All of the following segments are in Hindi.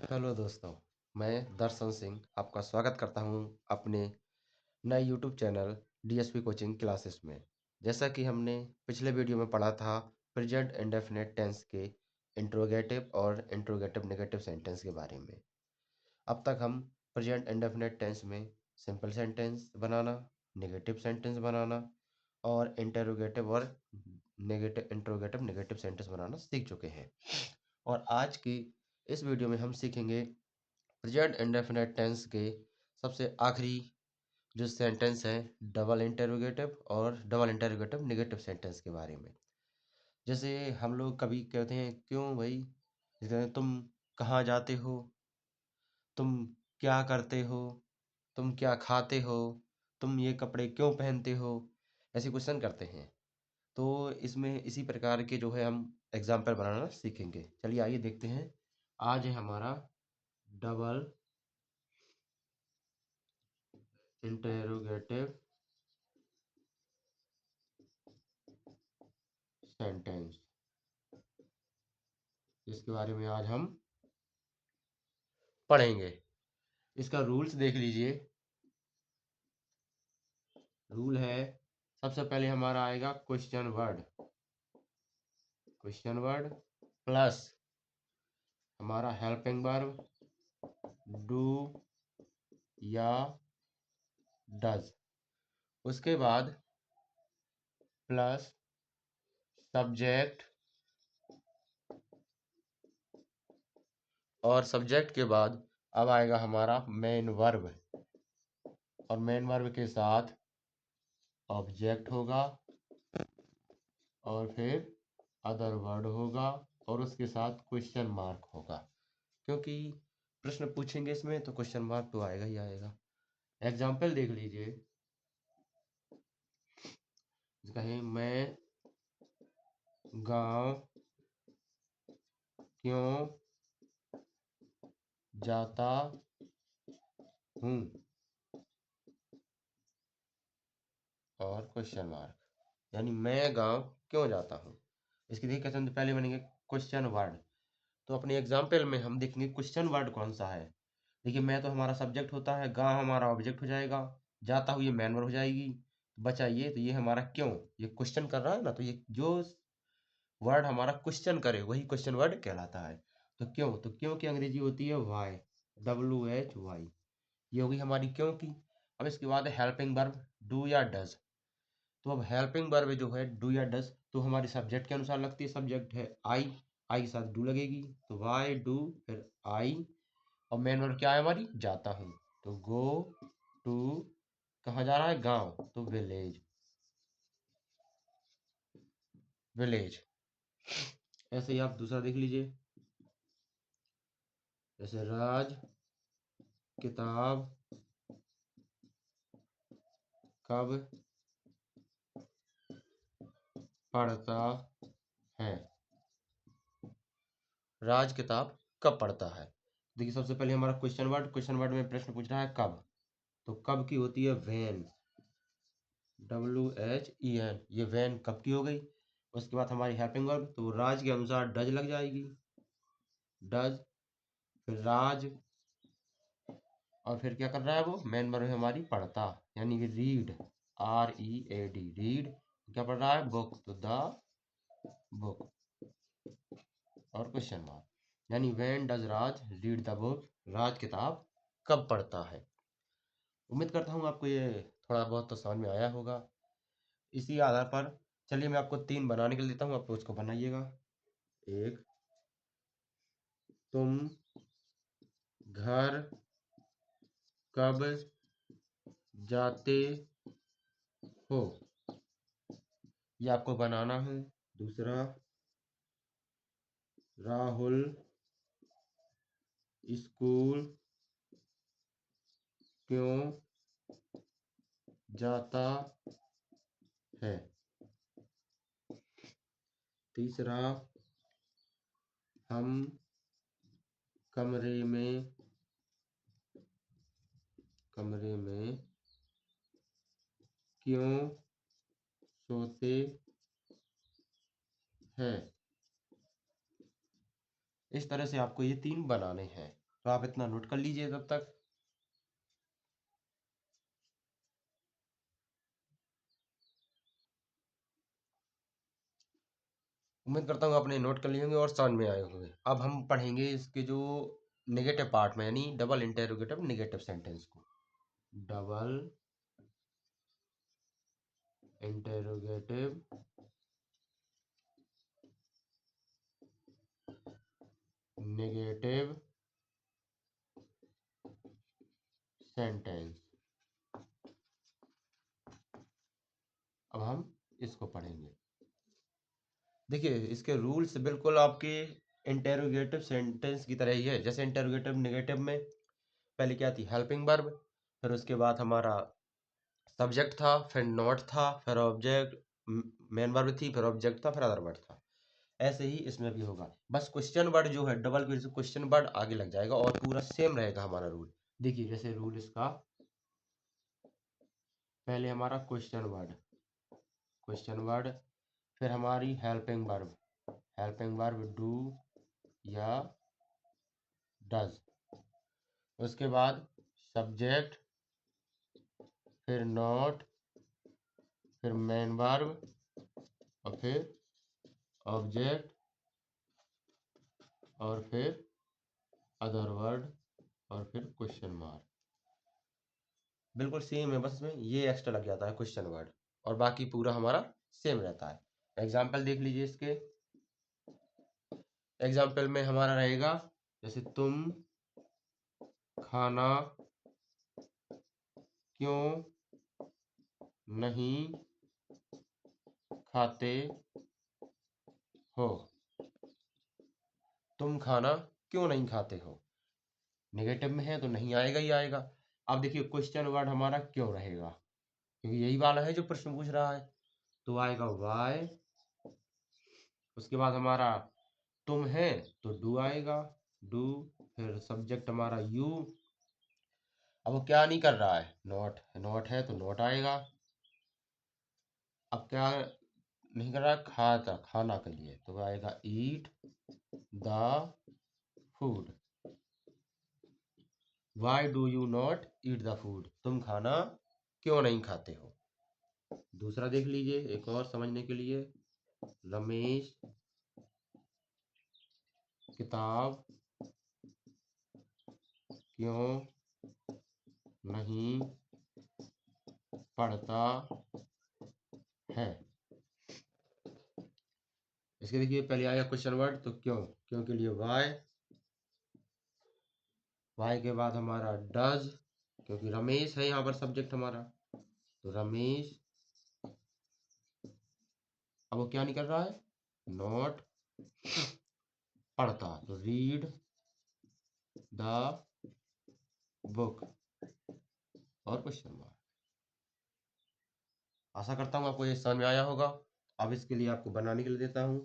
हेलो दोस्तों, मैं दर्शन सिंह आपका स्वागत करता हूं अपने नए YouTube channel DSP coaching classes में। जैसा कि हमने पिछले वीडियो में पढ़ा था प्रेजेंट इंडेफिनिट टेंस के इंट्रोगेटिव और इंट्रोगेटिव नेगेटिव सेंटेंस के बारे में। अब तक हम प्रेजेंट इंडेफिनिट टेंस में सिंपल सेंटेंस बनाना, नेगेटिव सेंटेंस बनाना और इंटरोगेटिव और इंट्रोगेटिव नेगेटिव सेंटेंस बनाना सीख चुके हैं। और आज की इस वीडियो में हम सीखेंगे प्रेजेंट इंडेफिनिट टेंस के सबसे आखिरी जो सेंटेंस है डबल इंटरोगेटिव और डबल इंटरोगेटिव नेगेटिव सेंटेंस के बारे में। जैसे हम लोग कभी कहते हैं क्यों भाई, जैसे तुम कहाँ जाते हो, तुम क्या करते हो, तुम क्या खाते हो, तुम ये कपड़े क्यों पहनते हो, ऐसे क्वेश्चन करते हैं। तो इसमें इसी प्रकार के जो है हम एग्जाम्पल बनाना सीखेंगे। चलिए आइए देखते हैं। आज है हमारा डबल इंटरोगेटिव सेंटेंस, जिसके बारे में आज हम पढ़ेंगे। इसका रूल्स देख लीजिए। रूल है, सबसे पहले हमारा आएगा क्वेश्चन वर्ड प्लस हमारा हेल्पिंग वर्ब डू या डज। उसके बाद प्लस सब्जेक्ट, और सब्जेक्ट के बाद अब आएगा हमारा मेन वर्ब, और मेन वर्ब के साथ ऑब्जेक्ट होगा और फिर अदर वर्ड होगा और उसके साथ क्वेश्चन मार्क होगा, क्योंकि प्रश्न पूछेंगे इसमें तो क्वेश्चन मार्क तो आएगा ही आएगा। एग्जाम्पल देख लीजिए। कहें मैं गांव क्यों जाता हूँ, और क्वेश्चन मार्क, यानी मैं गांव क्यों जाता हूँ। इसकी देखिए कैसे पहले बनेंगे क्वेश्चन वर्ड। तो अपने एग्जाम्पल में हम देखेंगे क्वेश्चन वर्ड कौन सा है। देखिए मैं तो हमारा सब्जेक्ट होता है, गांव हमारा ऑब्जेक्ट हो जाएगा, जाता हूँ ये मैन वर्ब हो जाएगी। बचा ये, तो ये हमारा क्यों, ये क्वेश्चन कर रहा है ना, तो ये जो वर्ड हमारा क्वेश्चन करे वही क्वेश्चन वर्ड कहलाता है। तो क्यों की अंग्रेजी होती है वाई, WHY। ये होगी हमारी क्यों की। अब इसके बाद है हेल्पिंग वर्ब डू या डज। तो अब हेल्पिंग वर्ब जो है डू या डज, तो हमारी सब्जेक्ट के अनुसार लगती है। सब्जेक्ट है आई, आई के साथ डू लगेगी, तो वाई डू फिर आई। और मेन वर्ब क्या है हमारी, जाता हूँ, तो गो टू, कहाँ जा रहा है, गांव, तो विलेज, विलेज। ऐसे ही आप दूसरा देख लीजिए। जैसे राज किताब कब पढ़ता है, राज किताब कब पढ़ता है। देखिए सबसे पहले हमारा क्वेश्चन वर्ड में प्रश्न पूछ रहा है कब, तो कब की होती है वेन, WHEN, ये वेन कब की हो गई। उसके बाद हमारी हेल्पिंग वर्ब, तो राज के अनुसार डज लग जाएगी, डज, फिर राज, और फिर क्या कर रहा है वो, मेन वर्ब है हमारी पढ़ता, यानी कि रीड, READ, रीड। क्या पढ़ रहा है, बुक, तो द बुक, और क्वेश्चन मार्क, यानी when does Raj read the book, Raj किताब कब पढ़ता है। उम्मीद करता हूँ आपको ये थोड़ा बहुत तो समझ में आया होगा। इसी आधार पर चलिए मैं आपको 3 बनाने के लिए देता हूँ, आप उसको बनाइएगा। एक, तुम घर कब जाते हो, ये आपको बनाना है। दूसरा, राहुल स्कूल क्यों जाता है। तीसरा, हम कमरे में क्यों सोते हैं। इस तरह से आपको ये 3 बनाने हैं। तो आप इतना नोट कर लीजिए तब तक। उम्मीद करता हूँ आपने नोट कर लिए होंगे और समझ में आए होंगे। अब हम पढ़ेंगे इसके जो नेगेटिव पार्ट में, यानी डबल इंटेरोगेटिव नेगेटिव सेंटेंस को। Double interrogative negative sentence. अब हम इसको पढ़ेंगे। देखिए इसके रूल्स बिल्कुल आपके इंटेरोगेटिव सेंटेंस की तरह ही है। जैसे इंटेरोगेटिव नेगेटिव में पहले क्या थी, हेल्पिंग वर्ब, फिर उसके बाद हमारा सब्जेक्ट था, फिर नॉट था, फिर ऑब्जेक्ट, मेन वर्ब थी, फिर ऑब्जेक्ट था, फिर अदर वर्ड था। ऐसे ही इसमें भी होगा, बस क्वेश्चन वर्ड जो है डबल की वजह से क्वेश्चन वर्ड आगे लग जाएगा और पूरा सेम रहेगा हमारा रूल। देखिए जैसे रूल इसका, पहले हमारा क्वेश्चन वर्ड, फिर हमारी हेल्पिंग वर्ब डू या डज, उसके बाद सब्जेक्ट, फिर नॉट, फिर मेन वर्ब, और फिर ऑब्जेक्ट, और फिर अदर वर्ड, और फिर क्वेश्चन मार्क। बिल्कुल सेम है, बस इसमें ये एक्स्ट्रा लग जाता है क्वेश्चन वर्ड, और बाकी पूरा हमारा सेम रहता है। एग्जाम्पल देख लीजिए इसके। एग्जाम्पल में हमारा रहेगा जैसे तुम खाना क्यों नहीं खाते हो। तुम खाना क्यों नहीं खाते हो, नेगेटिव में है तो नहीं आएगा ही आएगा। अब देखिए क्वेश्चन वर्ड हमारा क्यों रहेगा, क्योंकि यही वाला है जो प्रश्न पूछ रहा है, तो आएगा वाई। उसके बाद हमारा तुम है तो डू आएगा, डू, फिर सब्जेक्ट हमारा यू। अब वो क्या नहीं कर रहा है, नॉट है तो नॉट आएगा। अब क्या नहीं कर रहा है, खाना के लिए, तो आएगा eat the food. Why do you not eat the food, तुम खाना क्यों नहीं खाते हो। दूसरा देख लीजिए एक और समझने के लिए, रमेश किताब क्यों नहीं पढ़ता है। इसके देखिए पहले आएगा क्वेश्चन वर्ड, तो क्यों के लिए वाई के बाद हमारा डज, क्योंकि रमेश है यहाँ पर सब्जेक्ट हमारा, तो रमेश। अब वो क्या नहीं कर रहा है, नॉट पढ़ता, तो रीड द बुक, और क्वेश्चन मार्क। आशा करता हूँ आपको ये समझ में आया होगा। अब इसके लिए आपको बनाने के लिए देता हूँ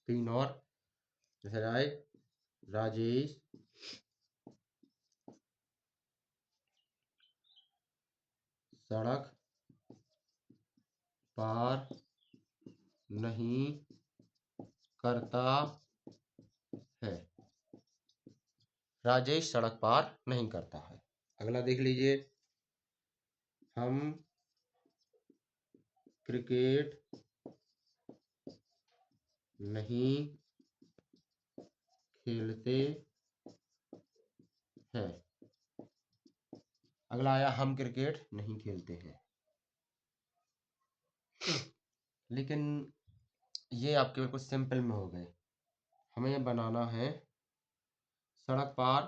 3 और। जैसे आए, राजेश सड़क पार नहीं करता है। राजेश सड़क पार नहीं करता है। अगला देख लीजिए, हम क्रिकेट नहीं खेलते हैं। अगला आया, हम क्रिकेट नहीं खेलते हैं। लेकिन ये आपके बिल्कुल सिंपल में हो गए। हमें बनाना है सड़क पार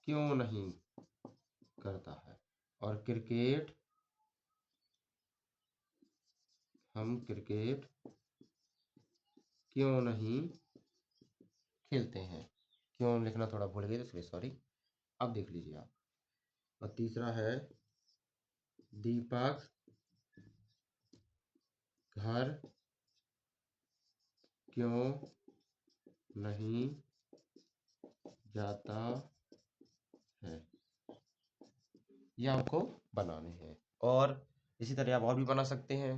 क्यों नहीं करता है, और हम क्रिकेट क्यों नहीं खेलते हैं। क्यों लिखना थोड़ा भूल गए, इसलिए सॉरी। अब देख लीजिए आप। और तीसरा है, दीपक घर क्यों नहीं जाता है। ये आपको बनाने हैं। और इसी तरह आप और भी बना सकते हैं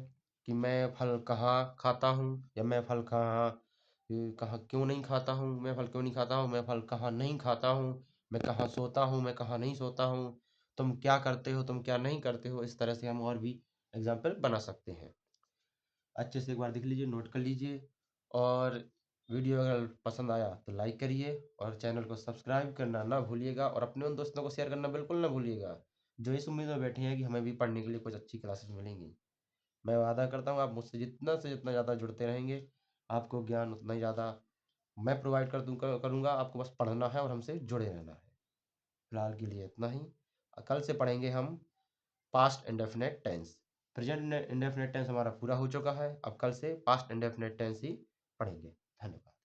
कि मैं फल कहाँ खाता हूँ, या मैं फल कहाँ कि कहाँ क्यों नहीं खाता हूँ, मैं फल क्यों नहीं खाता हूँ, मैं फल कहाँ नहीं खाता हूँ, मैं कहाँ सोता हूँ, मैं कहाँ नहीं सोता हूँ, तुम क्या करते हो, तुम क्या नहीं करते हो। इस तरह से हम और भी एग्जाम्पल बना सकते हैं। अच्छे से एक बार देख लीजिए, नोट कर लीजिए, और वीडियो अगर पसंद आया तो लाइक करिए और चैनल को सब्सक्राइब करना ना भूलिएगा, और अपने उन दोस्तों को शेयर करना बिल्कुल ना भूलिएगा जो इस उम्मीद में बैठे हैं कि हमें भी पढ़ने के लिए कुछ अच्छी क्लासेस मिलेंगी। मैं वादा करता हूँ आप मुझसे जितना से जितना ज़्यादा जुड़ते रहेंगे, आपको ज्ञान उतना ही ज़्यादा मैं प्रोवाइड करूँगा। आपको बस पढ़ना है और हमसे जुड़े रहना है। फिलहाल के लिए इतना ही। कल से पढ़ेंगे हम past indefinite tense. Present indefinite tense हमारा पूरा हो चुका है, अब कल से पास्ट इंडेफिनिट टेंस ही पढ़ेंगे। धन्यवाद।